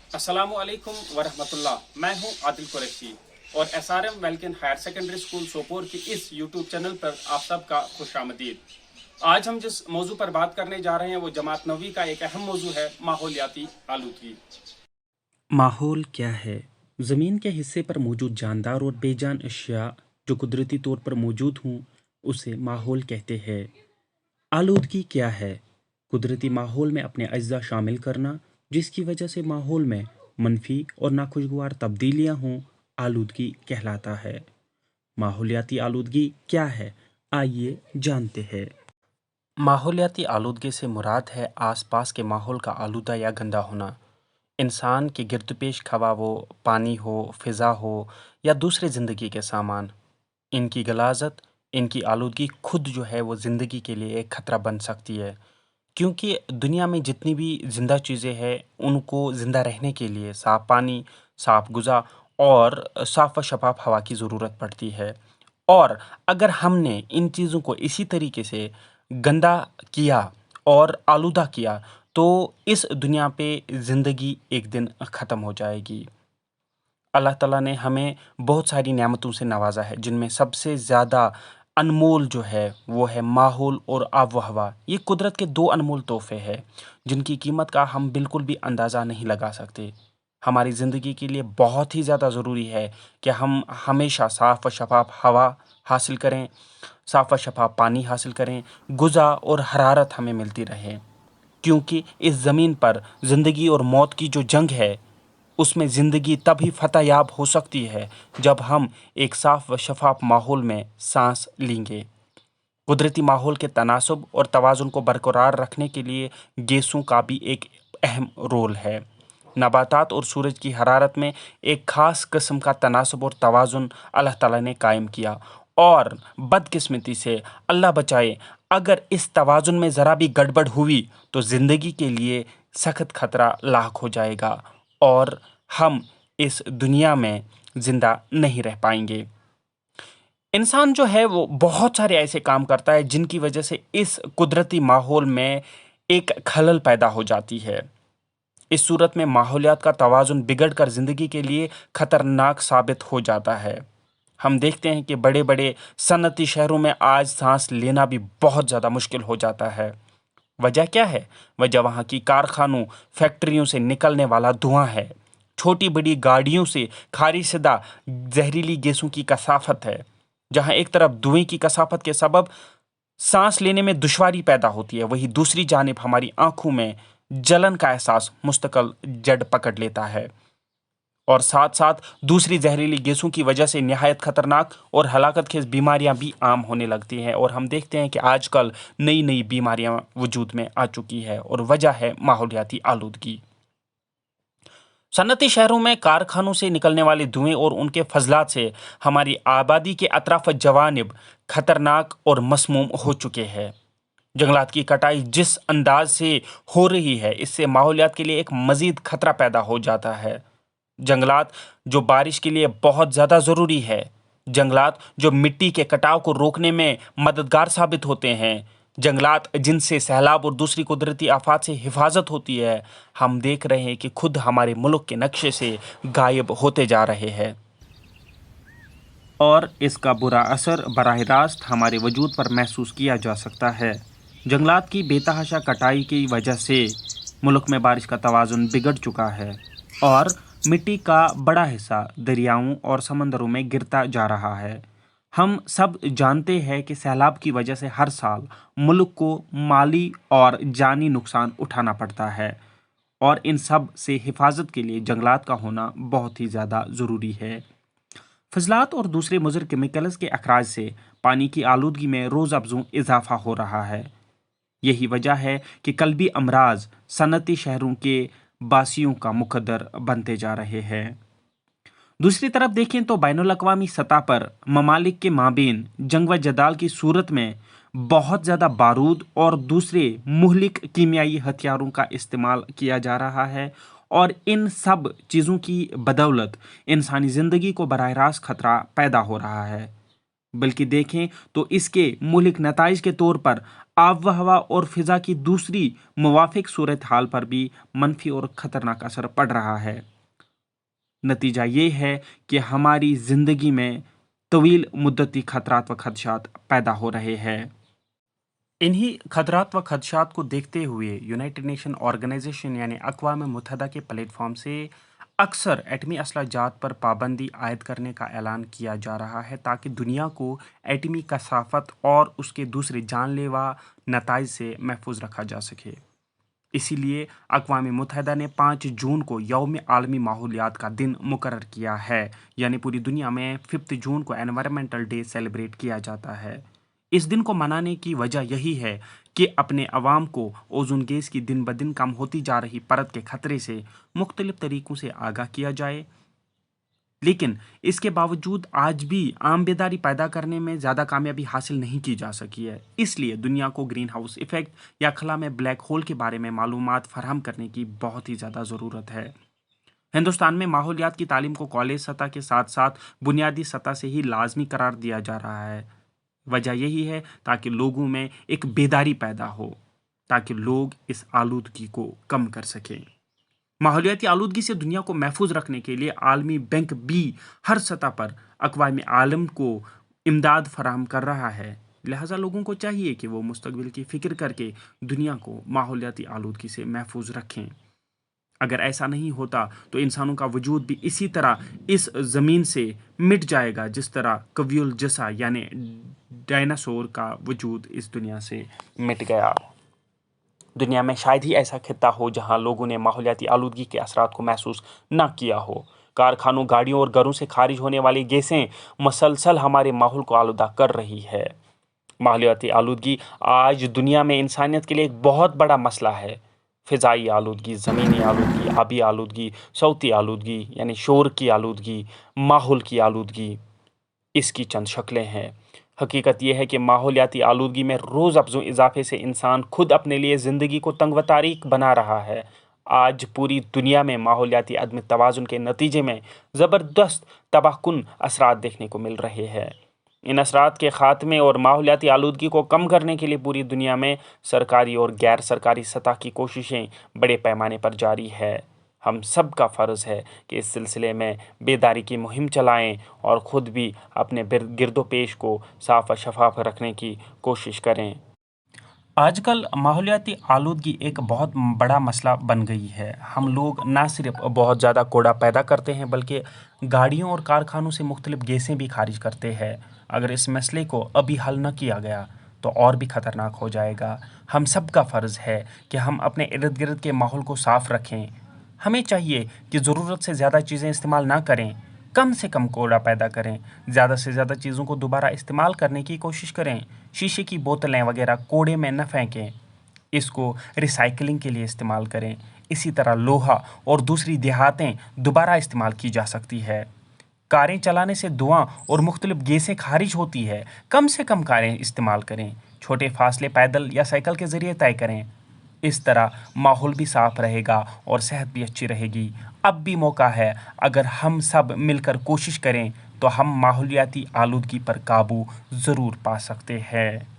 अस्सलाम वालेकुम वरहमतुल्लाह। मैं हूं आदिल कुरैशी और SRM Welkin higher secondary school Sopore की इस यूट्यूब चैनल पर आप सबका खुशामदीद। आज हम जिस मौजू पर बात करने जा रहे हैं वो जमात नवी का एक अहम मौजू है, माहौलियाती आलूदगी। माहौल क्या है? ज़मीन के हिस्से पर मौजूद जानदार और बेजान अशिया जो कुदरती तौर पर मौजूद हों उसे माहौल कहते हैं। आलूदगी क्या है? कुदरती माहौल में अपने अज्जा शामिल करना जिसकी वजह से माहौल में मनफी और नाखुशगवार तब्दीलियाँ हों, आलूदगी कहलाता है। माहौलियाती आलूदगी क्या है? आइए जानते हैं। माहौलियाती आलूदगी से मुराद है आसपास के माहौल का आलूदा या गंदा होना। इंसान के गिरद पेश खवा वो पानी हो, फ़िज़ा हो या दूसरे ज़िंदगी के सामान, इनकी गलाज़त, इनकी आलूदगी खुद जो है वो ज़िंदगी के लिए एक ख़तरा बन सकती है। क्योंकि दुनिया में जितनी भी ज़िंदा चीज़ें हैं उनको ज़िंदा रहने के लिए साफ़ पानी, साफ़ ग़िज़ा और साफ़ व शफ़ाफ़ हवा की ज़रूरत पड़ती है। और अगर हमने इन चीज़ों को इसी तरीके से गंदा किया और आलूदा किया तो इस दुनिया पे ज़िंदगी एक दिन ख़त्म हो जाएगी। अल्लाह ताला ने हमें बहुत सारी नेमतों से नवाज़ा है जिनमें सबसे ज़्यादा अनमोल जो है वो है माहौल और आब व हवा। ये कुदरत के दो अनमोल तोहफ़े हैं जिनकी कीमत का हम बिल्कुल भी अंदाज़ा नहीं लगा सकते। हमारी ज़िंदगी के लिए बहुत ही ज़्यादा ज़रूरी है कि हम हमेशा साफ़ व शफ़ाफ़ हवा हासिल करें, साफ़ व शफ़ाफ़ पानी हासिल करें, ग़िज़ा और हरारत हमें मिलती रहे। क्योंकि इस ज़मीन पर ज़िंदगी और मौत की जो जंग है उसमें ज़िंदगी तभी फ़तह याब हो सकती है जब हम एक साफ़ व शफ़ाफ़ माहौल में सांस लेंगे। कुदरती माहौल के तनासुब और तवाज़ुन को बरकरार रखने के लिए गैसों का भी एक अहम रोल है। नबातात और सूरज की हरारत में एक ख़ास किस्म का तनासुब और तवाज़ुन अल्लाह ताला ने कायम किया और बदकिस्मती से अल्लाह बचाए अगर इस तवाज़ुन में ज़रा भी गड़बड़ हुई तो ज़िंदगी के लिए सख्त ख़तरा लाक हो जाएगा और हम इस दुनिया में ज़िंदा नहीं रह पाएंगे। इंसान जो है वो बहुत सारे ऐसे काम करता है जिनकी वजह से इस कुदरती माहौल में एक खलल पैदा हो जाती है। इस सूरत में माहौलियात का तवाज़ुन बिगड़ कर ज़िंदगी के लिए ख़तरनाक साबित हो जाता है। हम देखते हैं कि बड़े बड़े सनती शहरों में आज सांस लेना भी बहुत ज़्यादा मुश्किल हो जाता है। वजह क्या है? वजह वहाँ की कारखानों, फैक्ट्रियों से निकलने वाला धुआं है। छोटी बड़ी गाड़ियों से खारिशदा जहरीली गैसों की कसाफत है। जहाँ एक तरफ धुएं की कसाफत के सबब सांस लेने में दुश्वारी पैदा होती है, वहीं दूसरी जानिब हमारी आंखों में जलन का एहसास मुस्तकिल जड़ पकड़ लेता है और साथ साथ दूसरी जहरीली गैसों की वजह से निहायत खतरनाक और हलाकत खेज बीमारियां भी आम होने लगती हैं। और हम देखते हैं कि आजकल नई नई बीमारियां वजूद में आ चुकी है और वजह है माहौलियाती आलूदगी। सनती शहरों में कारखानों से निकलने वाले धुएं और उनके फजलात से हमारी आबादी के अतराफ जवानिब खतरनाक और मसमूम हो चुके हैं। जंगलात की कटाई जिस अंदाज से हो रही है इससे माहौलियात के लिए एक मजीद खतरा पैदा हो जाता है। जंगलात जो बारिश के लिए बहुत ज़्यादा ज़रूरी है, जंगलात जो मिट्टी के कटाव को रोकने में मददगार साबित होते हैं, जंगलात जिनसे सैलाब और दूसरी कुदरती आफात से हिफाजत होती है, हम देख रहे हैं कि खुद हमारे मुल्क के नक्शे से गायब होते जा रहे हैं और इसका बुरा असर बराह रास्त हमारे वजूद पर महसूस किया जा सकता है। जंगलात की बेतहाशा कटाई की वजह से मुल्क में बारिश का तवाज़ुन बिगड़ चुका है और मिट्टी का बड़ा हिस्सा दरियाओं और समंदरों में गिरता जा रहा है। हम सब जानते हैं कि सैलाब की वजह से हर साल मुल्क को माली और जानी नुकसान उठाना पड़ता है और इन सब से हिफाजत के लिए जंगलात का होना बहुत ही ज़्यादा ज़रूरी है। फजलात और दूसरे मुज़र केमिकल्स के अखराज से पानी की आलूदगी में रोज़ अफजों इजाफा हो रहा है। यही वजह है कि कल्बी अमराज सनती शहरों के बासियों का मुकद्दर बनते जा रहे हैं। दूसरी तरफ देखें तो बैनुल अक़वामी सतह पर ममालिक के माबेन जंग व जदाल की सूरत में बहुत ज़्यादा बारूद और दूसरे मुहलिक कीमियाई हथियारों का इस्तेमाल किया जा रहा है और इन सब चीज़ों की बदौलत इंसानी ज़िंदगी को बराह रास्त खतरा पैदा हो रहा है। बल्कि देखें तो इसके मुल्क नताइज के तौर पर आब व हवा और फिज़ा की दूसरी मुवाफिक सूरत हाल पर भी मनफी और ख़तरनाक असर पड़ रहा है। नतीजा ये है कि हमारी ज़िंदगी में तवील मुद्दती खतरात व खदशात पैदा हो रहे हैं। इन्हीं खतरात व खदशात को देखते हुए यूनाइटेड नेशन ऑर्गेनाइजेशन यानी अक़वाम मुत्तहिदा के प्लेटफॉर्म से अक्सर एटमी असला जात पर पाबंदी आयद करने का ऐलान किया जा रहा है ताकि दुनिया को एटमी कसाफत और उसके दूसरे जानलेवा नताइज से महफूज रखा जा सके। इसीलिए अक़वाम मुत्तहिदा ने 5 जून को यौम आलमी माहौलियात का दिन मुकर्रर किया है, यानी पूरी दुनिया में 5 जून को एनवायरमेंटल डे सेलिब्रेट किया जाता है। इस दिन को मनाने की वजह यही है कि अपने अवाम को ओजोन गैस की दिन ब दिन कम होती जा रही परत के खतरे से मुख्तलिफ तरीक़ों से आगाह किया जाए। लेकिन इसके बावजूद आज भी आम बेदारी पैदा करने में ज़्यादा कामयाबी हासिल नहीं की जा सकी है। इसलिए दुनिया को ग्रीन हाउस इफ़ेक्ट या खला में ब्लैक होल के बारे में मालूमात फराहम करने की बहुत ही ज़्यादा ज़रूरत है। हिंदुस्तान में माहौलियात की तालीम को कॉलेज सतह के साथ साथ बुनियादी सतह से ही लाजमी करार दिया जा रहा है। वजह यही है ताकि लोगों में एक बेदारी पैदा हो, ताकि लोग इस आलूदगी को कम कर सकें। माहौलियाती आलूदगी से दुनिया को महफूज रखने के लिए आलमी बैंक भी हर सतह पर अक़वाम आलम को इमदाद फराहम कर रहा है। लिहाजा लोगों को चाहिए कि वो मुस्तकबिल की फ़िक्र करके दुनिया को माहौलियाती आलूदगी से महफूज रखें। अगर ऐसा नहीं होता तो इंसानों का वजूद भी इसी तरह इस ज़मीन से मिट जाएगा जिस तरह कवियुल जसा यानी डायनासोर का वजूद इस दुनिया से मिट गया। दुनिया में शायद ही ऐसा खित्ता हो जहां लोगों ने माहौलियाती आलूदगी के असरात को महसूस न किया हो। कारखानों, गाड़ियों और घरों से खारिज होने वाली गैसें मसलसल हमारे माहौल को आलूदा कर रही है। माहौलियाती आलूदगी आज दुनिया में इंसानियत के लिए एक बहुत बड़ा मसला है। फ़िज़ाई आलूदगी, ज़मीनी आलूदगी, आबी आलूदगी, सौती आलूदगी यानी शोर की आलूदगी, माहौल की आलूदगी, इसकी चंद शक्लें हैं। हकीकत यह है कि माहौलियाती आलूदगी में रोज़ अफ़ज़ों इजाफे से इंसान खुद अपने लिए ज़िंदगी को तंग व तारीक बना रहा है। आज पूरी दुनिया में माहौलियाती अदम तवाज़ुन के नतीजे में ज़बरदस्त तबाहकुन असरात देखने को मिल रहे हैं। इन असरात के ख़ात्मे और माहौलियाती आलूदगी को कम करने के लिए पूरी दुनिया में सरकारी और गैर सरकारी सतह की कोशिशें बड़े पैमाने पर जारी है। हम सब का फ़र्ज़ है कि इस सिलसिले में बेदारी की मुहिम चलाएं और ख़ुद भी अपने गिरदो पेश को साफ़ व शफाफ रखने की कोशिश करें। आजकल माहौलियाती आलूदगी एक बहुत बड़ा मसला बन गई है। हम लोग ना सिर्फ बहुत ज़्यादा कूड़ा पैदा करते हैं बल्कि गाड़ियों और कारखानों से मुख्तलिफ गैसें भी खारिज करते हैं। अगर इस मसले को अभी हल न किया गया तो और भी ख़तरनाक हो जाएगा। हम सब का फ़र्ज़ है कि हम अपने इर्द गिर्द के माहौल को साफ़ रखें। हमें चाहिए कि ज़रूरत से ज़्यादा चीज़ें इस्तेमाल ना करें, कम से कम कूड़ा पैदा करें, ज़्यादा से ज़्यादा चीज़ों को दोबारा इस्तेमाल करने की कोशिश करें। शीशे की बोतलें वगैरह कूड़े में न फेंकें, इसको रिसाइकलिंग के लिए इस्तेमाल करें। इसी तरह लोहा और दूसरी देहातें दोबारा इस्तेमाल की जा सकती है। कारें चलाने से धुआं और मुख्तलिफ गैसें खारिज होती है। कम से कम कारें इस्तेमाल करें, छोटे फासले पैदल या साइकिल के ज़रिए तय करें। इस तरह माहौल भी साफ़ रहेगा और सेहत भी अच्छी रहेगी। अब भी मौका है, अगर हम सब मिलकर कोशिश करें तो हम माहौलियाती आलूदगी पर काबू ज़रूर पा सकते हैं।